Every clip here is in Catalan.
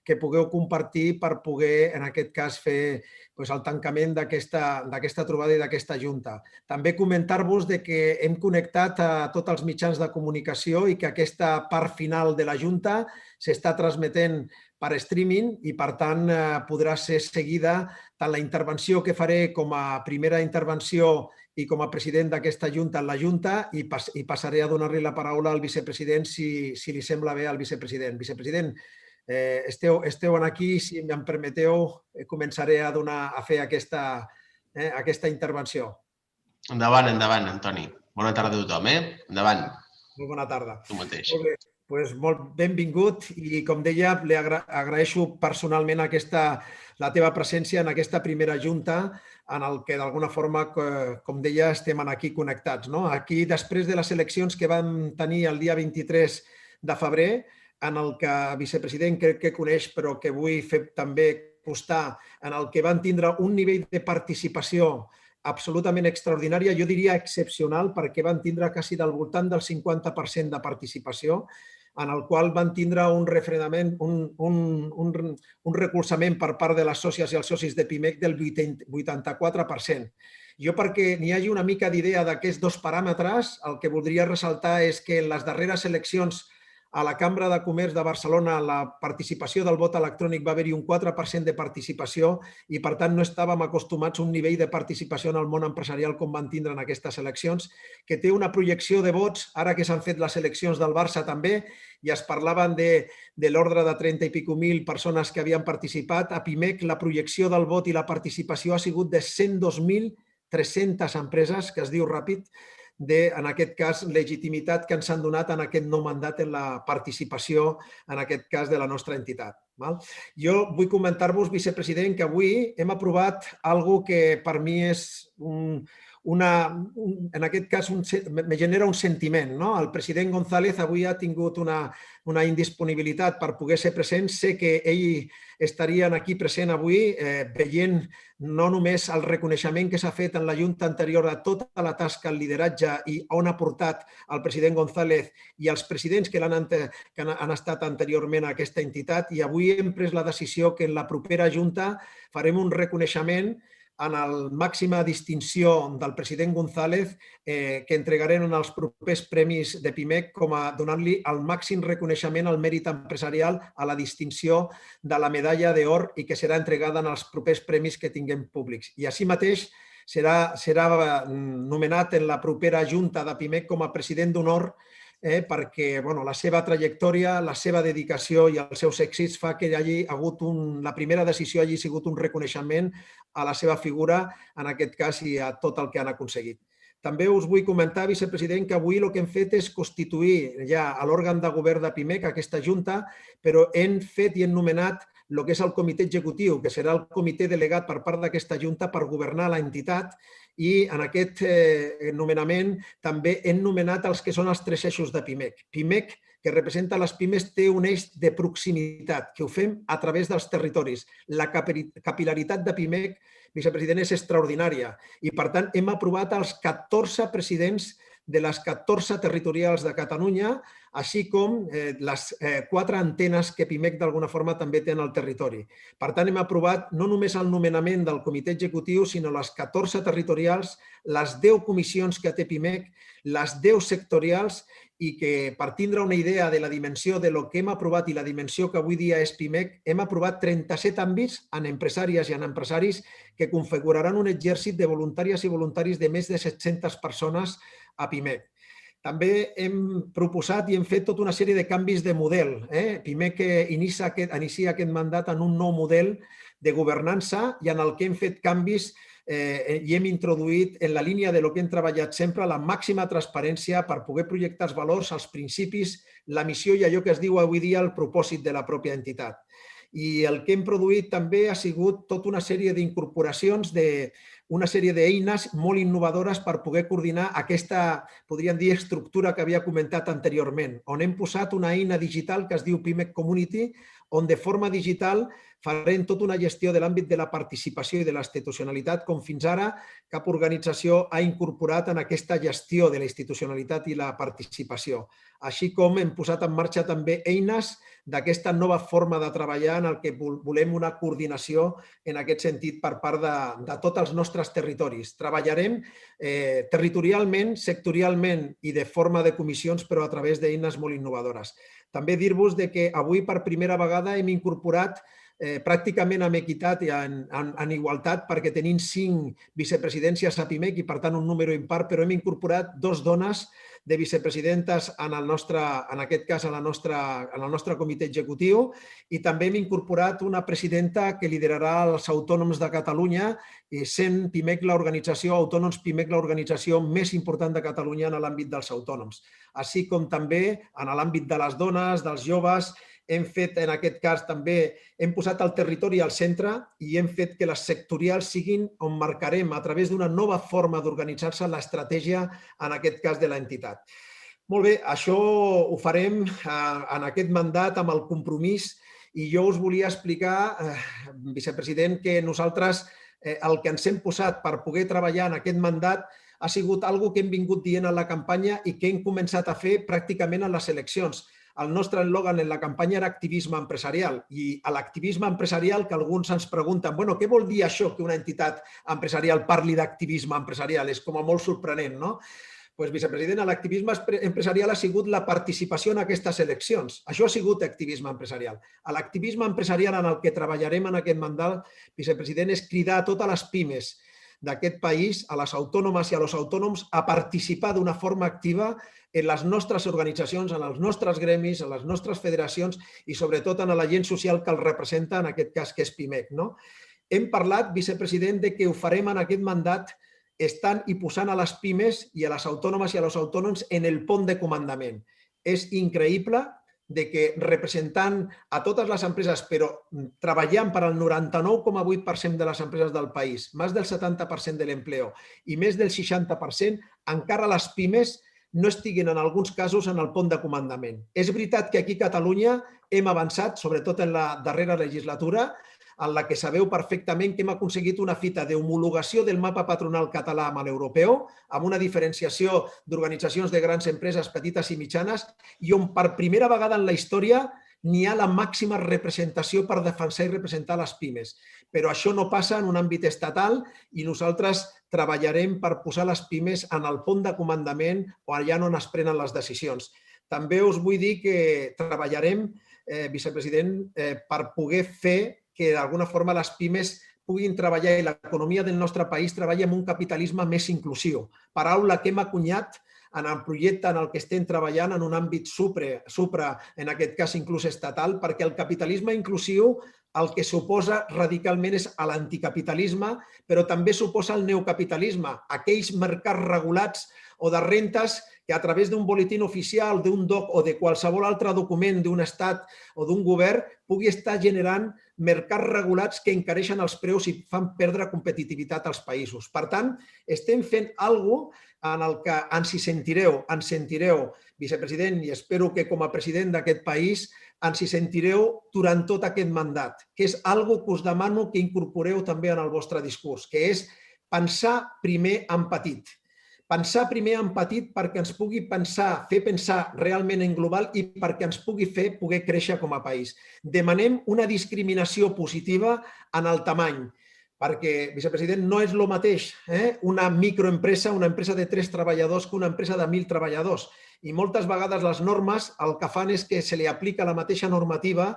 que pugueu compartir per poder, en aquest cas, fer el tancament d'aquesta trobada i d'aquesta junta. També comentar-vos que hem connectat a tots els mitjans de comunicació i que aquesta part final de la junta s'està transmetent per streaming i, per tant, podrà ser seguida tant la intervenció que faré com a primera intervenció i com a president d'aquesta junta en la junta i passaré a donar-li la paraula al vicepresident si li sembla bé al vicepresident. Vicepresident, esteu aquí, si em permeteu, començaré a fer aquesta intervenció. Endavant, endavant, Antoni. Bona tarda a tothom, Endavant. Molt bona tarda. Tu mateix. Molt bé. Molt benvingut i, com deia, li agraeixo personalment la teva presència en aquesta primera junta en el que, d'alguna forma, com deia, estem aquí connectats. Aquí, després de les eleccions que vam tenir el dia 23 de febrer, en el que, vicepresident, crec que coneix, però que vull fer també constar, en el que van tindre un nivell de participació absolutament extraordinària, jo diria excepcional, perquè van tindre quasi del voltant del 50% de participació, en el qual van tindre un refredament, un recolzament per part de les sòcies i els socis de PIMEC del 84%. Jo, perquè n'hi hagi una mica d'idea d'aquests dos paràmetres, el que voldria ressaltar és que en les darreres eleccions a la Cambra de Comerç de Barcelona la participació del vot electrònic va haver-hi un 4% de participació i, per tant, no estàvem acostumats a un nivell de participació en el món empresarial com van tindre en aquestes eleccions, que té una projecció de vots, ara que s'han fet les eleccions del Barça també, i es parlaven de l'ordre de 30 i pico mil persones que havien participat. A PIMEC la projecció del vot i la participació ha sigut de 102.300 empreses, que es diu ràpid, en aquest cas, legitimitat que ens han donat en aquest nou mandat en la participació, en aquest cas, de la nostra entitat. Jo vull comentar-vos, vicepresident, que avui hem aprovat alguna cosa que per mi és en aquest cas me genera un sentiment. El president González avui ha tingut una indisponibilitat per poder ser present. Sé que ell estaria aquí present avui veient no només el reconeixement que s'ha fet en la Junta anterior a tota la tasca, el lideratge i on ha portat el president González i els presidents que han estat anteriorment a aquesta entitat, i avui hem pres la decisió que en la propera Junta farem un reconeixement en la màxima distinció del president González que entregarem en els propers premis de PIMEC com a donant-li el màxim reconeixement al mèrit empresarial, a la distinció de la medalla d'or i que serà entregada en els propers premis que tinguem públics. I així mateix serà nomenat en la propera Junta de PIMEC com a president d'honor perquè la seva trajectòria, la seva dedicació i els seus èxits fa que la primera decisió hagi sigut un reconeixement a la seva figura, en aquest cas, i a tot el que han aconseguit. També us vull comentar, vicepresident, que avui el que hem fet és constituir ja a l'òrgan de govern de PIMEC, aquesta Junta, però hem fet i hem nomenat el que és el comitè executiu, que serà el comitè delegat per part d'aquesta Junta per governar l'entitat, i en aquest nomenament també hem nomenat els que són els 3 eixos de PIMEC. PIMEC, que representa les pimes, té un eix de proximitat, que ho fem a través dels territoris. La capil·laritat de PIMEC, vicepresident, és extraordinària i, per tant, hem aprovat els 14 presidents de les 14 territorials de Catalunya, així com les 4 antenes que PIMEC d'alguna forma també té en el territori. Per tant, hem aprovat no només el nomenament del comitè executiu, sinó les 14 territorials, les 10 comissions que té PIMEC, les 10 sectorials, i que per tindre una idea de la dimensió de lo que hem aprovat i la dimensió que avui dia és PIMEC, hem aprovat 37 àmbits en empresàries i en empresaris que configuraran un exèrcit de voluntàries i voluntaris de més de 700 persones a PIMEC. També hem proposat i hem fet tota una sèrie de canvis de model. PIMEC inicia aquest mandat en un nou model de governança i en el que hem fet canvis i hem introduït en la línia de lo que hem treballat sempre la màxima transparència per poder projectar els valors, els principis, la missió i allò que es diu avui dia el propòsit de la pròpia entitat. I el que hem produït també ha sigut tota una sèrie d'incorporacions una sèrie d'eines molt innovadores per poder coordinar aquesta, podríem dir, estructura que havia comentat anteriorment, on hem posat una eina digital que es diu PIMEC Community, on de forma digital farem tota una gestió de l'àmbit de la participació i de la institucionalitat com fins ara cap organització ha incorporat en aquesta gestió de la institucionalitat i la participació. Així com hem posat en marxa també eines d'aquesta nova forma de treballar en el que volem una coordinació en aquest sentit per part de tots els nostres territoris. Treballarem territorialment, sectorialment i de forma de comissions, però a través d'eines molt innovadores. També dir-vos que avui per primera vegada hem incorporat pràcticament amb equitat i en igualtat, perquè tenim 5 vicepresidències a PIMEC i per tant un número impar, però hem incorporat 2 dones de vicepresidentes en aquest cas en el nostre comitè executiu, i també hem incorporat una presidenta que liderarà els autònoms de Catalunya, sent PIMEC l'organització, Autònoms PIMEC l'organització més important de Catalunya en l'àmbit dels autònoms. Així com també en l'àmbit de les dones, dels joves, hem fet, en aquest cas, també hem posat el territori al centre i hem fet que les sectorials siguin on marcarem a través d'una nova forma d'organitzar-se l'estratègia, en aquest cas, de l'entitat. Molt bé, això ho farem en aquest mandat amb el compromís i jo us volia explicar, vicepresident, que nosaltres el que ens hem posat per poder treballar en aquest mandat ha sigut una cosa que hem vingut dient en la campanya i que hem començat a fer pràcticament en les eleccions. El nostre eslògan en la campanya era activisme empresarial, i a l'activisme empresarial que alguns ens pregunten què vol dir això que una entitat empresarial parli d'activisme empresarial? És com a molt sorprenent, no? Doncs, vicepresident, l'activisme empresarial ha sigut la participació en aquestes eleccions. Això ha sigut activisme empresarial. L'activisme empresarial en el que treballarem en aquest mandat, vicepresident, és cridar a totes les pimes d'aquest país, a les autònomes i a els autònoms, a participar d'una forma activa en les nostres organitzacions, en els nostres gremis, en les nostres federacions i sobretot en la gent social que els representa, en aquest cas que és PIMEC. Hem parlat, vicepresident, que ho farem en aquest mandat estant i posant a les pimes i a les autònomes i a els autònoms en el pont de comandament. És increïble que representant a totes les empreses, però treballant per al 99,8% de les empreses del país, més del 70% de l'empleo i més del 60%, encara les pimes no estiguin en alguns casos en el pont de comandament. És veritat que aquí a Catalunya hem avançat, sobretot en la darrera legislatura, en la que sabeu perfectament que hem aconseguit una fita d'homologació del mapa patronal català amb l'europeu, amb una diferenciació d'organitzacions de grans empreses petites i mitjanes, i on per primera vegada en la història n'hi ha la màxima representació per defensar i representar les pimes. Però això no passa en un àmbit estatal i nosaltres treballarem per posar les pimes en el pont de comandament o allà on es prenen les decisions. També us vull dir que treballarem, vicepresident, per poder fer que d'alguna forma les pimes puguin treballar i l'economia del nostre país treballi amb un capitalisme més inclusiu. Paraula que hem acunyat en el projecte en el que estem treballant en un àmbit supra, en aquest cas inclús estatal, perquè el capitalisme inclusiu el que suposa radicalment és l'anticapitalisme, però també suposa el neocapitalisme, aquells mercats regulats o de rentes que a través d'un boletín oficial, d'un DOC o de qualsevol altre document d'un estat o d'un govern pugui estar generant mercats regulats que encareixen els preus i fan perdre competitivitat als països. Per tant, estem fent alguna cosa en el que ens sentireu, vicepresident, i espero que com a president d'aquest país ens hi sentireu durant tot aquest mandat, que és una cosa que us demano que incorporeu també en el vostre discurs, que és pensar primer en petit. Pensar primer en petit perquè ens pugui fer pensar realment en global i perquè ens pugui fer poder créixer com a país. Demanem una discriminació positiva en el tamany, perquè, vicepresident, no és el mateix una microempresa, una empresa de 3 treballadors, que una empresa de 1.000 treballadors. I moltes vegades les normes el que fan és que se li aplica la mateixa normativa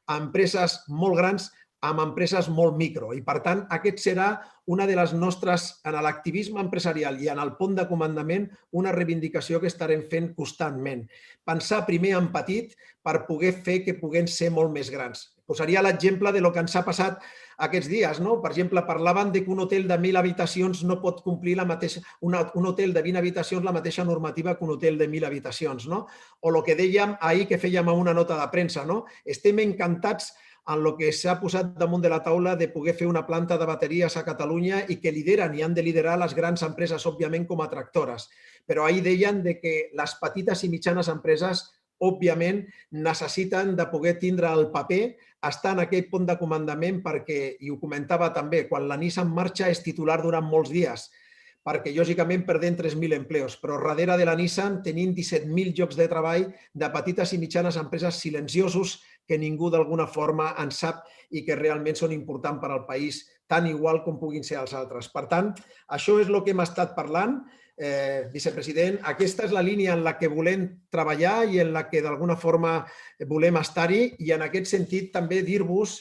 a empreses molt grans amb empreses molt micro. I, per tant, aquest serà una de les nostres, en l'activisme empresarial i en el pont de comandament, una reivindicació que estarem fent constantment. Pensar primer en petit per poder fer que puguem ser molt més grans. Posaria l'exemple del que ens ha passat aquests dies. Per exemple, parlaven que un hotel de 1.000 habitacions no pot complir un hotel de 20 habitacions la mateixa normativa que un hotel de 1.000 habitacions. O el que dèiem ahir, que fèiem una nota de premsa. Estem encantats en el que s'ha posat damunt de la taula de poder fer una planta de bateries a Catalunya i que lideren i han de liderar les grans empreses, òbviament, com a tractores. Però ahir deien que les petites i mitjanes empreses òbviament, necessiten de poder tindre el paper, estar en aquell punt de comandament perquè, i ho comentava també, quan la Nissan marxa és titular durant molts dies, perquè lògicament perdem 3.000 empleos, però darrere de la Nissan tenim 17.000 llocs de treball de petites i mitjanes empreses silenciosos que ningú d'alguna forma en sap i que realment són importants per al país, tan igual com puguin ser els altres. Per tant, això és el que hem estat parlant. Vicepresident, aquesta és la línia en la que volem treballar i en la que d'alguna forma volem estar-hi, i en aquest sentit també dir-vos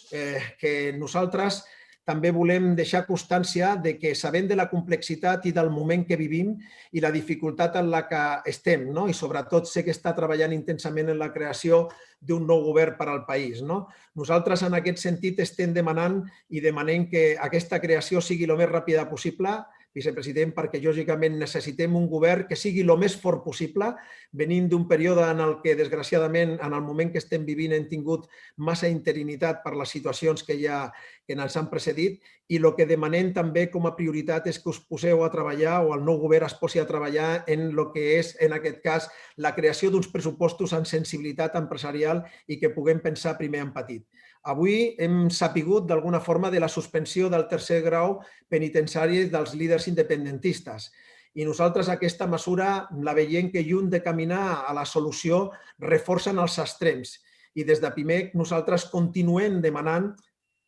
que nosaltres també volem deixar constància de que sabent de la complexitat i del moment que vivim i la dificultat en la que estem, i sobretot sé que està treballant intensament en la creació d'un nou govern per al país. Nosaltres en aquest sentit estem demanant i demanem que aquesta creació sigui el més ràpida possible, vicepresident, perquè lògicament necessitem un govern que sigui el més fort possible, venint d'un període en el que, desgraciadament, en el moment que estem vivint hem tingut massa interinitat per les situacions que ens han precedit, i el que demanem també com a prioritat és que us poseu a treballar, o el nou govern es posi a treballar en el que és, en aquest cas, la creació d'uns pressupostos amb sensibilitat empresarial i que puguem pensar primer en petit. Avui hem sapigut d'alguna forma de la suspensió del tercer grau penitenciari dels líders independentistes. I nosaltres aquesta mesura la veiem que lluny de caminar a la solució reforcen els extrems. I des de PIMEC nosaltres continuem demanant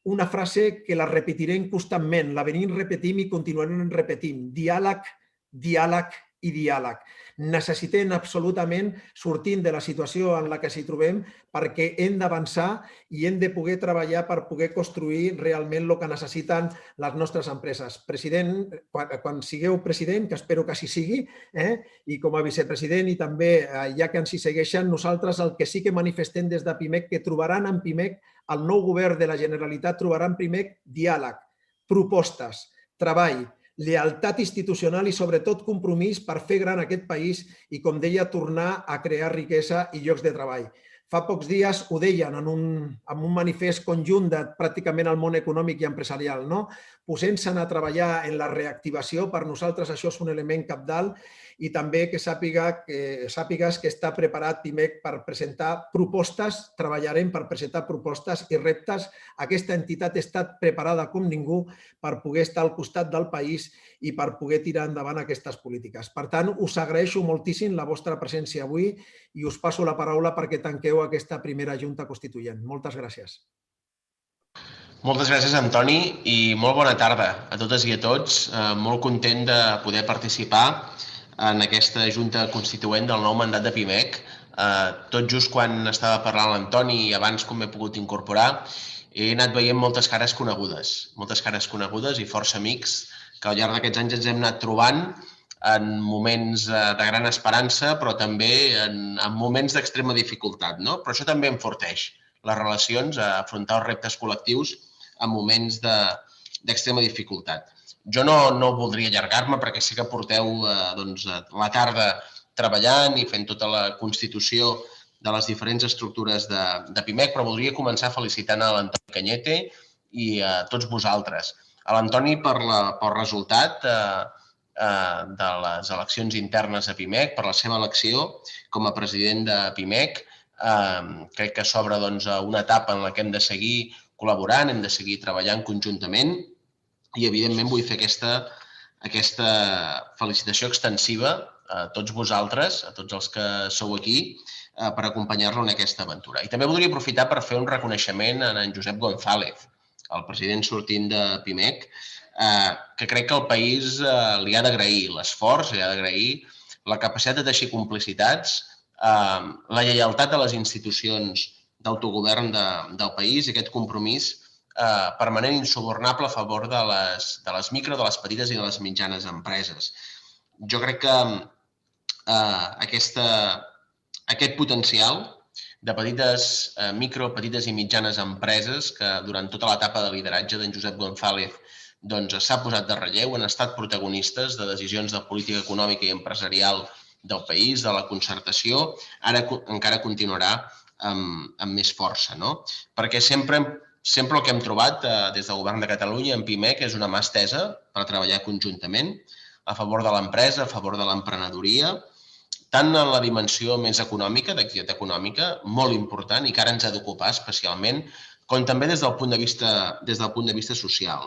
una frase que la repetirem constantment, la venim repetint i continuarem repetint: diàleg, diàleg i diàleg. Necessitem absolutament sortir de la situació en la que s'hi trobem perquè hem d'avançar i hem de poder treballar per poder construir realment el que necessiten les nostres empreses. President, quan sigueu president, que espero que així sigui, i com a vicepresident i també ja que ens hi segueixen, nosaltres el que sí que manifestem des de PIMEC, que trobaran en PIMEC, el nou govern de la Generalitat trobarà en PIMEC diàleg, propostes, treball, lealtat institucional i sobretot compromís per fer gran aquest país i, com deia, tornar a crear riquesa i llocs de treball. Fa pocs dies ho deien en un manifest conjunt de pràcticament el món econòmic i empresarial, posant-se'n a treballar en la reactivació. Per nosaltres això és un element cabdal, i també que sàpigues que està preparat PIMEC per presentar propostes, treballarem per presentar propostes i reptes. Aquesta entitat ha estat preparada com ningú per poder estar al costat del país i per poder tirar endavant aquestes polítiques. Per tant, us agraeixo moltíssim la vostra presència avui i us passo la paraula perquè tanqueu aquesta primera Junta Constituent. Moltes gràcies. Moltes gràcies, Antoni, i molt bona tarda a totes i a tots. Molt content de poder participar en aquesta Junta Constituent del nou mandat de PIMEC. Tot just quan estava parlant l'Antoni i abans com m'he pogut incorporar, he anat veient moltes cares conegudes i força amics que al llarg d'aquests anys ens hem anat trobant en moments de gran esperança, però també en moments d'extrema dificultat. Però això també enforteix les relacions, a afrontar els reptes col·lectius en moments d'extrema dificultat. Jo no voldria allargar-me perquè sé que porteu la tarda treballant i fent tota la constitució de les diferents estructures de PIMEC, però voldria començar felicitant a l'Antoni Cañete i a tots vosaltres. A l'Antoni pel resultat de les eleccions internes a PIMEC, per la seva elecció com a president de PIMEC. Crec que s'obre una etapa en la que hem de seguir col·laborant, hem de seguir treballant conjuntament i, evidentment, vull fer aquesta felicitació extensiva a tots vosaltres, a tots els que sou aquí, per acompanyar-lo en aquesta aventura. I també voldria aprofitar per fer un reconeixement a en Josep González, el president sortint de PIMEC, que crec que el país li ha d'agrair l'esforç, li ha d'agrair la capacitat de teixir complicitats, la lleialtat a les institucions d'autogovern del país i aquest compromís permanent i insubornable a favor de les micro, de les petites i de les mitjanes empreses. Jo crec que aquest potencial de micro, petites i mitjanes empreses que durant tota l'etapa de lideratge d'en Josep González s'ha posat de relleu, han estat protagonistes de decisions de política econòmica i empresarial del país, de la concertació, ara encara continuarà amb més força. Perquè sempre el que hem trobat des del Govern de Catalunya en PIMEC és una mà estesa per treballar conjuntament a favor de l'empresa, a favor de l'emprenedoria, tant en la dimensió més econòmica, d'activitat econòmica, molt important i que ara ens ha d'ocupar especialment, com també des del punt de vista social.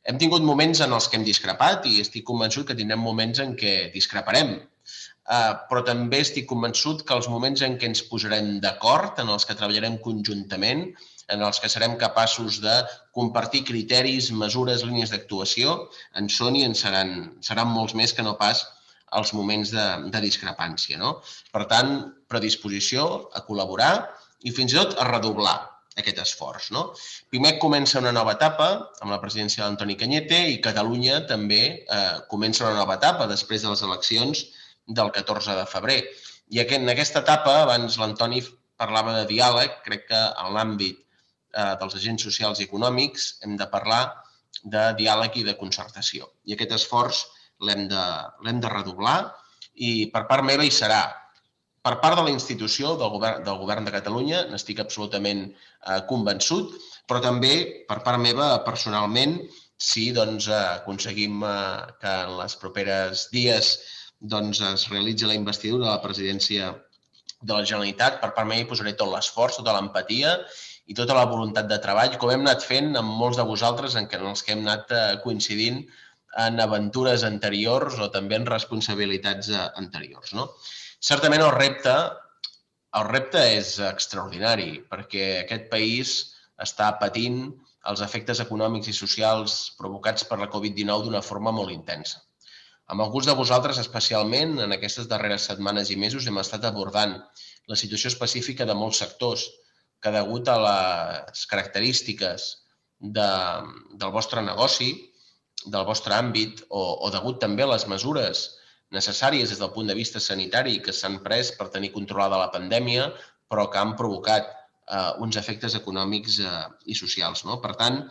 Hem tingut moments en els que hem discrepat i estic convençut que tindrem moments en què discreparem, però també estic convençut que els moments en què ens posarem d'acord, en els que treballarem conjuntament, en els que serem capaços de compartir criteris, mesures, línies d'actuació, en són i en seran molts més que no pas els moments de discrepància. Per tant, predisposició a col·laborar i fins i tot a redoblar aquest esforç. PIMEC comença una nova etapa amb la presidència d'Antoni Cañete i Catalunya també comença una nova etapa després de les eleccions del 14 de febrer. I en aquesta etapa, abans l'Antoni parlava de diàleg, crec que en l'àmbit dels agents socials i econòmics hem de parlar de diàleg i de concertació. I aquest esforç l'hem de redoblar i per part meva hi serà. Per part de la institució, del Govern de Catalunya, n'estic absolutament convençut, però també per part meva personalment, si aconseguim que en els propers dies es realitzi la investidura de la presidència de la Generalitat, per part meva hi posaré tot l'esforç, tota l'empatia i tota la voluntat de treball, com hem anat fent amb molts de vosaltres en els que hem anat coincidint en aventures anteriors o també en responsabilitats anteriors. Certament el repte és extraordinari perquè aquest país està patint els efectes econòmics i socials provocats per la Covid-19 d'una forma molt intensa. Amb alguns de vosaltres, especialment, en aquestes darreres setmanes i mesos hem estat abordant la situació específica de molts sectors que, degut a les característiques del vostre negoci, del vostre àmbit o degut també a les mesures necessàries des del punt de vista sanitari que s'han pres per tenir controlada la pandèmia, però que han provocat uns efectes econòmics i socials. Per tant,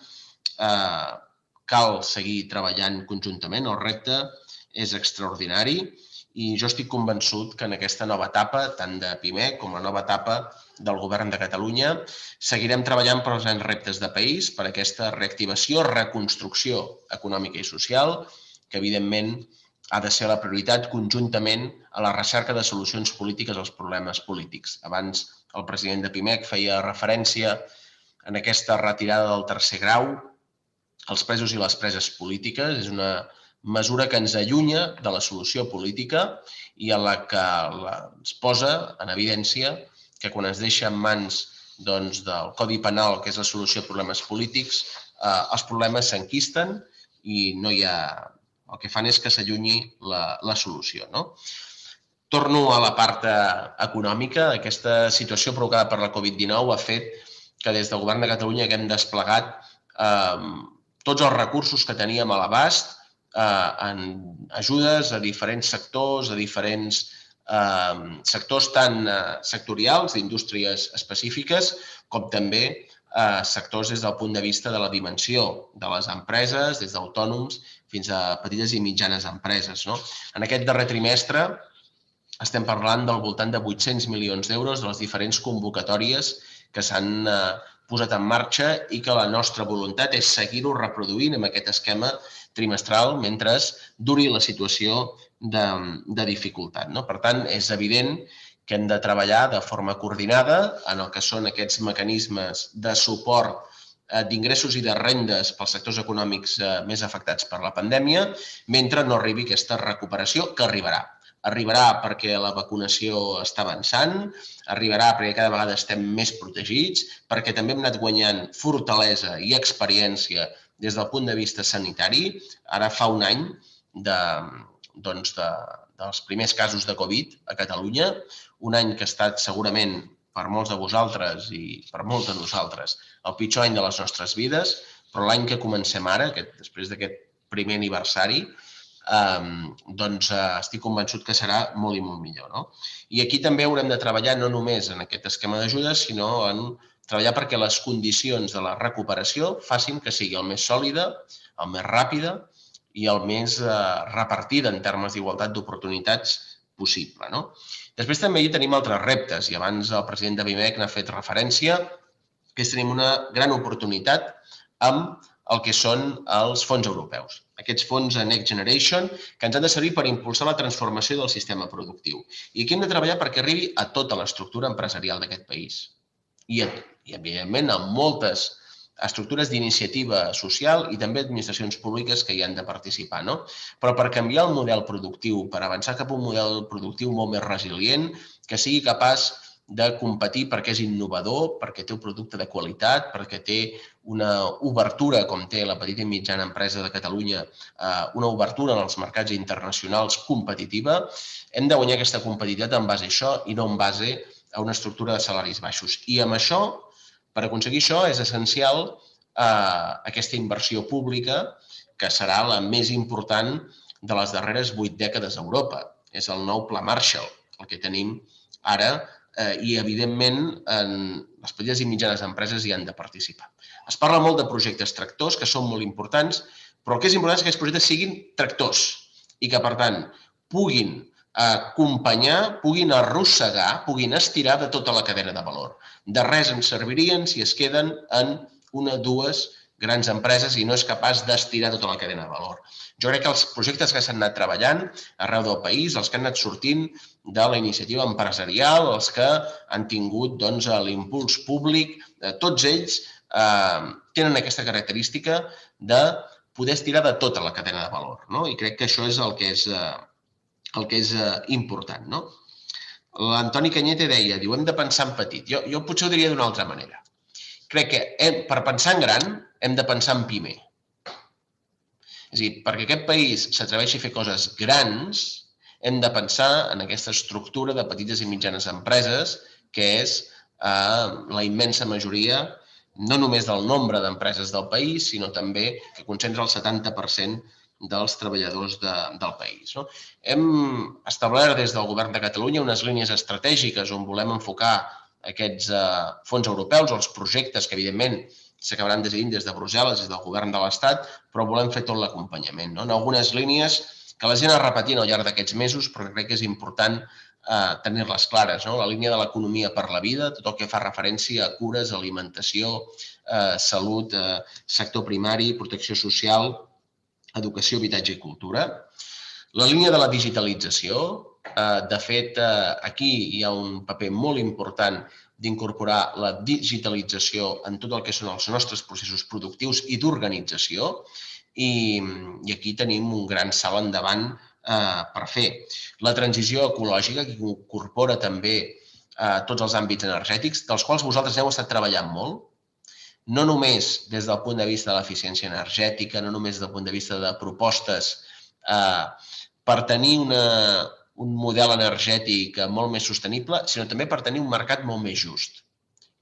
cal seguir treballant conjuntament. El repte és extraordinari i jo estic convençut que en aquesta nova etapa, tant de PIMEC com la nova etapa del Govern de Catalunya, seguirem treballant per als grans reptes de país, per aquesta reactivació, reconstrucció econòmica i social, que evidentment ha de ser la prioritat conjuntament a la recerca de solucions polítiques als problemes polítics. Abans el president de PIMEC feia referència en aquesta retirada del tercer grau als presos i les preses polítiques. És una mesura que ens allunya de la solució política i en la que ens posa en evidència que quan es deixa en mans del Codi Penal, que és la solució a problemes polítics, els problemes s'enquisten i no hi ha... El que fan és que s'allunyi la solució. Torno a la part econòmica. Aquesta situació provocada per la Covid-19 ha fet que des del Govern de Catalunya haguem desplegat tots els recursos que teníem a l'abast en ajudes a diferents sectors, a diferents sectors tant sectorials, d'indústries específiques, com també sectors des del punt de vista de la dimensió de les empreses, des d'autònoms fins a petites i mitjanes empreses. En aquest darrer trimestre estem parlant del voltant de 800 milions d'euros de les diferents convocatòries que s'han posat en marxa i que la nostra voluntat és seguir-ho reproduint amb aquest esquema trimestral mentre duri la situació de dificultat. Per tant, és evident que hem de treballar de forma coordinada en el que són aquests mecanismes de suport d'ingressos i de rendes pels sectors econòmics més afectats per la pandèmia, mentre no arribi aquesta recuperació, que arribarà. Arribarà perquè la vacunació està avançant, arribarà perquè cada vegada estem més protegits, perquè també hem anat guanyant fortalesa i experiència des del punt de vista sanitari. Ara fa un any dels primers casos de Covid a Catalunya, un any que ha estat segurament per molts de vosaltres i per molts de nosaltres el pitjor any de les nostres vides, però l'any que comencem ara, després d'aquest primer aniversari, estic convençut que serà molt i molt millor. I aquí també haurem de treballar no només en aquest esquema d'ajudes, sinó en treballar perquè les condicions de la recuperació facin que sigui el més sòlida, el més ràpida i el més repartida en termes d'igualtat d'oportunitats possible. Després també hi tenim altres reptes, i abans el president de PIMEC n'ha fet referència, que tenim una gran oportunitat amb el que són els fons europeus. aquests fons Next Generation, que ens han de servir per impulsar la transformació del sistema productiu. I aquí hem de treballar perquè arribi a tota l'estructura empresarial d'aquest país. I, evidentment, a moltes estructures d'iniciativa social i també administracions públiques que hi han de participar. Però per canviar el model productiu, per avançar cap a un model productiu molt més resilient, que sigui capaç de competir perquè és innovador, perquè té un producte de qualitat, perquè té una obertura, com té la petita i mitjana empresa de Catalunya, una obertura en els mercats internacionals competitiva, hem de guanyar aquesta competitivitat en base a això i no en base a una estructura de salaris baixos. I amb això, per aconseguir això, és essencial aquesta inversió pública, que serà la més important de les darreres 8 dècades a Europa. És el nou Pla Marshall, el que tenim ara, i, evidentment, les petites i mitjanes empreses hi han de participar. Es parla molt de projectes tractors, que són molt importants, però el que és important és que aquests projectes siguin tractors i que, per tant, puguin acompanyar, puguin arrossegar, puguin estirar de tota la cadena de valor. De res ens servirien si es queden en una o dues grans empreses i no és capaç d'estirar tota la cadena de valor. Jo crec que els projectes que s'han anat treballant arreu del país, els que han anat sortint de la iniciativa empresarial, els que han tingut l'impuls públic, tots ells tenen aquesta característica de poder estirar de tota la cadena de valor. I crec que això és el que és important. L'Antoni Cañete deia, diu, hem de pensar en petit. Jo potser ho diria d'una altra manera. Crec que per pensar en gran hem de pensar en pimer. És a dir, perquè aquest país s'atreveixi a fer coses grans, hem de pensar en aquesta estructura de petites i mitjanes empreses, que és la immensa majoria, no només del nombre d'empreses del país, sinó també que concentra el 70% dels treballadors del país. Hem establert des del Govern de Catalunya unes línies estratègiques on volem enfocar aquests fons europeus, els projectes que, evidentment, s'acabaran decidint des de Brussel·les, des del Govern de l'Estat, però volem fer tot l'acompanyament. En algunes línies que la gent es repetint al llarg d'aquests mesos, però crec que és important tenir-les clares. La línia de l'economia per la vida, tot el que fa referència a cures, alimentació, salut, sector primari, protecció social, educació, habitatge i cultura. La línia de la digitalització, de fet, aquí hi ha un paper molt important d'incorporar la digitalització en tot el que són els nostres processos productius i d'organització, i aquí tenim un gran salt endavant per fer. La transició ecològica, que incorpora també tots els àmbits energètics, dels quals vosaltres heu estat treballant molt, no només des del punt de vista de l'eficiència energètica, no només des del punt de vista de propostes per tenir un model energètic molt més sostenible, sinó també per tenir un mercat molt més just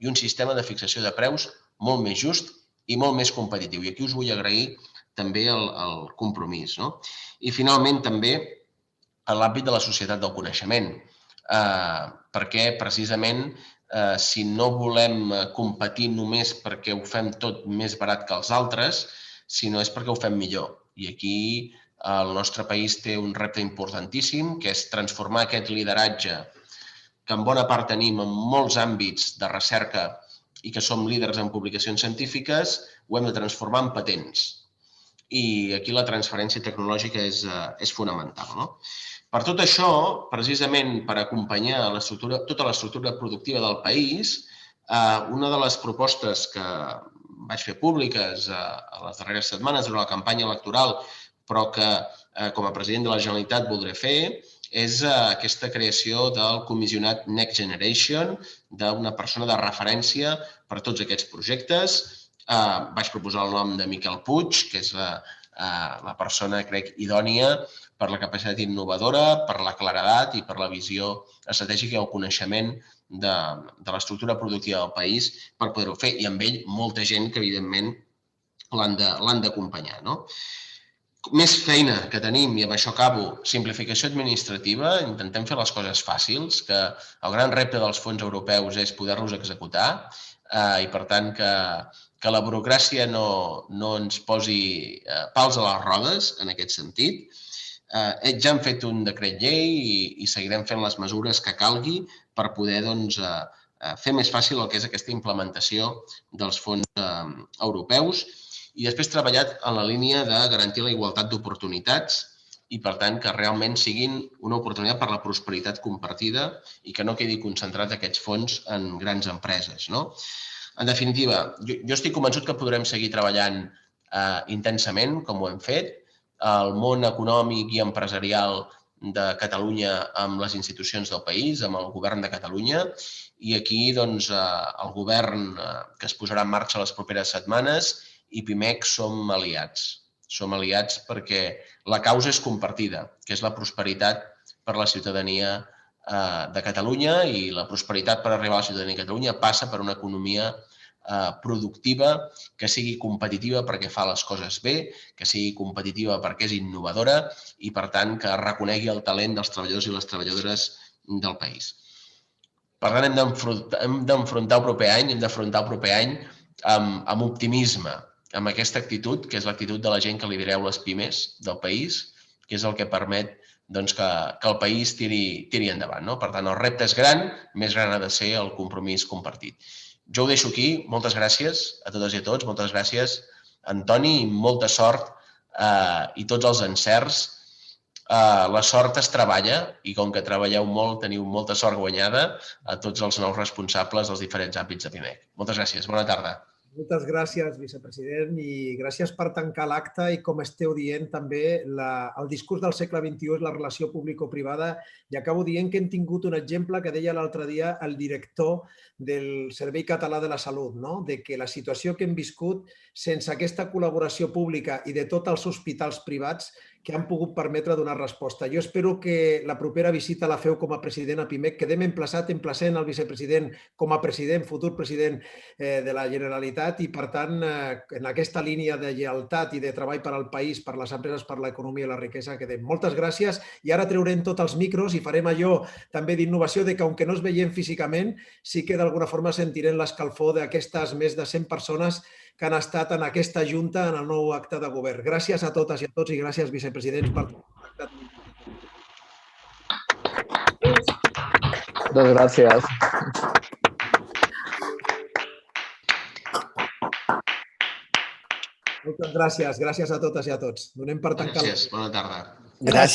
i un sistema de fixació de preus molt més just i molt més competitiu. I aquí us vull agrair també el compromís. I, finalment, també en l'àmbit de la societat del coneixement, perquè, precisament, si no volem competir només perquè ho fem tot més barat que els altres, sinó és perquè ho fem millor. I aquí el nostre país té un repte importantíssim, que és transformar aquest lideratge que en bona part tenim en molts àmbits de recerca i que som líders en publicacions científiques, ho hem de transformar en patents. I aquí la transferència tecnològica és fonamental. Per tot això, precisament per acompanyar tota l'estructura productiva del país, una de les propostes que vaig fer públiques a les darreres setmanes durant la campanya electoral, però que com a president de la Generalitat voldré fer, és aquesta creació del comissionat Next Generation, d'una persona de referència per a tots aquests projectes. Vaig proposar el nom de Miquel Puig, que és la persona, crec, idònia per la capacitat innovadora, per la claredat i per la visió estratègica i el coneixement de l'estructura productiva del país per poder-ho fer. I amb ell molta gent que, evidentment, l'han d'acompanyar. Més feina que tenim, i amb això acabo, simplificació administrativa, intentem fer les coses fàcils, que el gran repte dels fons europeus és poder-los executar i, per tant, que la burocràcia no ens posi pals a les rodes en aquest sentit. Ja hem fet un decret llei i seguirem fent les mesures que calgui per poder fer més fàcil el que és aquesta implementació dels fons europeus. i després treballat en la línia de garantir la igualtat d'oportunitats i, per tant, que realment siguin una oportunitat per la prosperitat compartida i que no quedi concentrat aquests fons en grans empreses. En definitiva, jo estic convençut que podrem seguir treballant intensament, com ho hem fet. El món econòmic i empresarial de Catalunya amb les institucions del país, amb el govern de Catalunya, i aquí el govern que es posarà en marxa les properes setmanes i PIMEC som aliats. Som aliats perquè la causa és compartida, que és la prosperitat per a la ciutadania de Catalunya, i la prosperitat per arribar a la ciutadania de Catalunya passa per una economia productiva, que sigui competitiva perquè fa les coses bé, que sigui competitiva perquè és innovadora i, per tant, que reconegui el talent dels treballadors i les treballadores del país. Per tant, hem d'afrontar el proper any amb optimisme, amb aquesta actitud, que és l'actitud de la gent que lidereu les pimes del país, que és el que permet que el país tiri endavant. Per tant, el repte és gran, més gran ha de ser el compromís compartit. Jo ho deixo aquí. Moltes gràcies a totes i a tots. Moltes gràcies, Antoni, i molta sort i tots els encerts. La sort es treballa i, com que treballeu molt, teniu molta sort guanyada a tots els nous responsables dels diferents àmbits de PIMEC. Moltes gràcies. Bona tarda. Moltes gràcies, vicepresident, i gràcies per tancar l'acte. I com esteu dient, també el discurs del segle XXI és la relació público-privada, i acabo dient que hem tingut un exemple que deia l'altre dia el director del Servei Català de la Salut, de que la situació que hem viscut sense aquesta col·laboració pública i de tots els hospitals privats que han pogut permetre donar resposta. Jo espero que la propera visita la feu com a president a PIMEC. Quedem emplaçant el vicepresident com a president, futur president de la Generalitat, i, per tant, en aquesta línia de lleialtat i de treball per al país, per les empreses, per l'economia i la riquesa, quedem. Moltes gràcies, i ara treurem tots els micros i farem allò també d'innovació de que, aunque no es veiem físicament, sí que d'alguna forma sentirem l'escalfor d'aquestes més de 100 persones que han estat en aquesta junta en el nou acte de govern. Gràcies a totes i a tots, i gràcies, vicepresidents, per tractar. Moltes gràcies. Moltes gràcies. Gràcies a totes i a tots. Donem per tancar. Gràcies. Bona tarda. Gràcies.